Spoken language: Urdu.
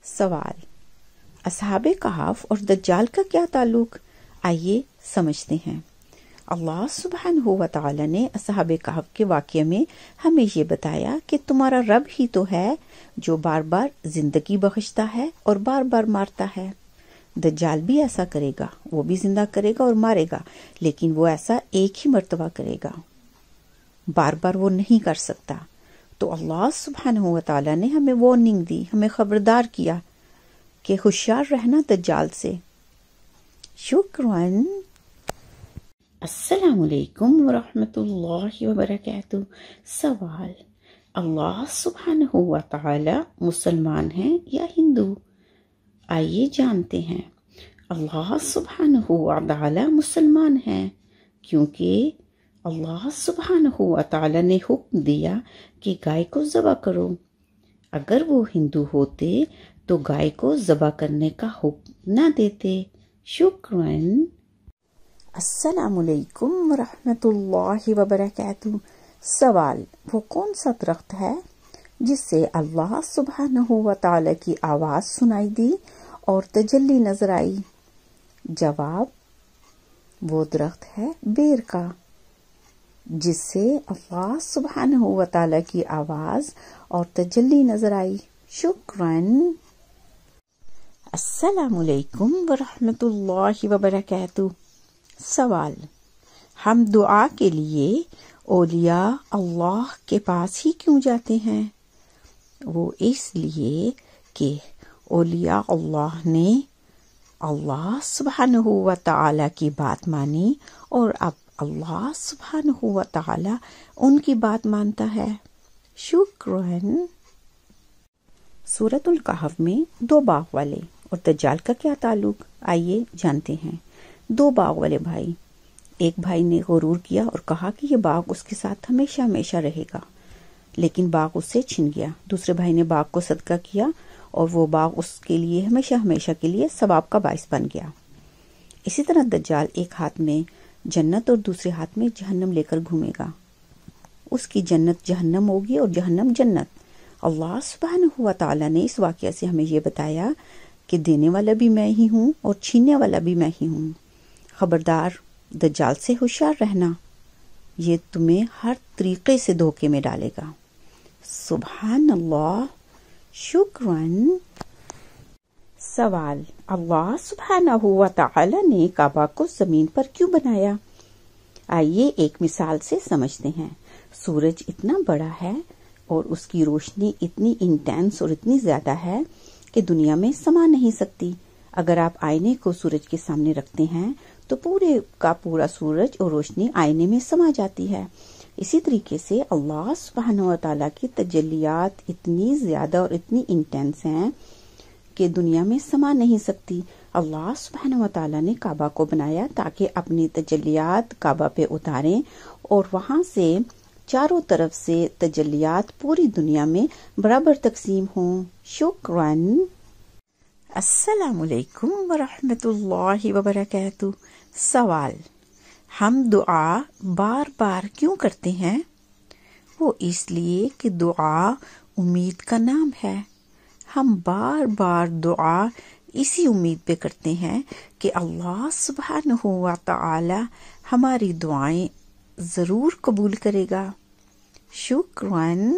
سوال: اصحاب کہف اور دجال کا کیا تعلق؟ آئیے سمجھتے ہیں۔ اللہ سبحانہ و تعالی نے اصحاب کہف کے واقعے میں ہمیں یہ بتایا کہ تمہارا رب ہی تو ہے جو بار بار زندگی بخشتا ہے اور بار بار مارتا ہے۔ دجال بھی ایسا کرے گا، وہ بھی زندہ کرے گا اور مارے گا، لیکن وہ ایسا ایک ہی مرتبہ کرے گا، بار بار وہ نہیں کر سکتا۔ تو اللہ سبحانہ و تعالی نے ہمیں وارننگ دی، ہمیں خبردار کیا کہ ہوشیار رہنا دجال سے۔ شکراً۔ السلام علیکم ورحمۃ اللہ وبرکاتہ۔ سوال: اللہ سبحانہ و تعالی مسلمان ہیں یا ہندو؟ آئیے جانتے ہیں۔ اللہ سبحانہ و تعالی مسلمان ہیں کیونکہ اللہ سبحانہ و تعالی نے حکم دیا کہ گائے کو ذبح کرو۔ اگر وہ ہندو ہوتے تو گائے کو ذبح کرنے کا حکم نہ دیتے۔ شکراً۔ السلام علیکم ورحمۃ اللہ وبرکاتہ۔ سوال: وہ کون سا درخت ہے جس سے اللہ سبحانہ و تعالی کی آواز سنائی دی اور تجلی نظر آئی؟ جواب: وہ درخت ہے بیر کا، جس سے اللہ سبحانہ و تعالی کی آواز اور تجلی نظر آئی۔ شکراً۔ السلام علیکم ورحمۃ اللہ وبرکاتہ۔ سوال: ہم دعا کے لیے اولیاء اللہ کے پاس ہی کیوں جاتے ہیں؟ وہ اس لیے کہ اولیاء اللہ نے اللہ سبحانہ و تعالی کی بات مانی اور اب اللہ سبحانہ و تعالی ان کی بات مانتا ہے۔ شکراً۔ سورۃ الکہف میں 2 باغ والے اور دجال کا کیا تعلق؟ آئیے جانتے ہیں۔ 2 باغ والے بھائی، ایک بھائی نے غرور کیا اور کہا کہ یہ باغ اس کے ساتھ ہمیشہ ہمیشہ رہے گا، لیکن باغ اس سے چھن گیا۔ دوسرے بھائی نے باغ کو صدقہ کیا اور وہ باغ اس کے لیے ہمیشہ ہمیشہ کے لیے ثواب کا باعث بن گیا۔ اسی طرح دجال ایک ہاتھ میں جنت اور دوسرے ہاتھ میں جہنم لے کر گھومے گا۔ اس کی جنت جہنم ہوگی اور جہنم جنت۔ اللہ سبحانہ و تعالی نے اس واقعہ سے ہمیں یہ بتایا کہ دینے والا بھی میں ہی ہوں اور چھیننے والا بھی میں ہی ہوں۔ خبردار، دجال سے ہوشیار رہنا، یہ تمہیں ہر طریقے سے دھوکے میں ڈالے گا۔ سبحان اللہ۔ شکراً۔ سوال: اللہ سبحانہ و تعالی نے کعبہ کو زمین پر کیوں بنایا؟ آئیے ایک مثال سے سمجھتے ہیں۔ سورج اتنا بڑا ہے اور اس کی روشنی اتنی انٹینس اور اتنی زیادہ ہے کہ دنیا میں سما نہیں سکتی۔ اگر آپ آئینے کو سورج کے سامنے رکھتے ہیں تو پورے کا پورا سورج اور روشنی آئینے میں سما جاتی ہے۔ اسی طریقے سے اللہ سبحانہ و تعالیٰ کی تجلیات اتنی زیادہ اور اتنی انٹینس ہیں کہ دنیا میں سما نہیں سکتی۔ اللہ سبحانہ و تعالیٰ نے کعبہ کو بنایا تاکہ اپنی تجلیات کعبہ پہ اتاریں اور وہاں سے چاروں طرف سے تجلیات پوری دنیا میں برابر تقسیم ہوں۔ شکراً۔ السلام علیکم ورحمۃ اللہ وبرکاتہ۔ سوال: ہم دعا بار بار کیوں کرتے ہیں؟ وہ اس لیے کہ دعا امید کا نام ہے۔ ہم بار بار دعا اسی امید پہ کرتے ہیں کہ اللہ سبحانہ و تعالی ہماری دعائیں ضرور قبول کرے گا۔ شکراً۔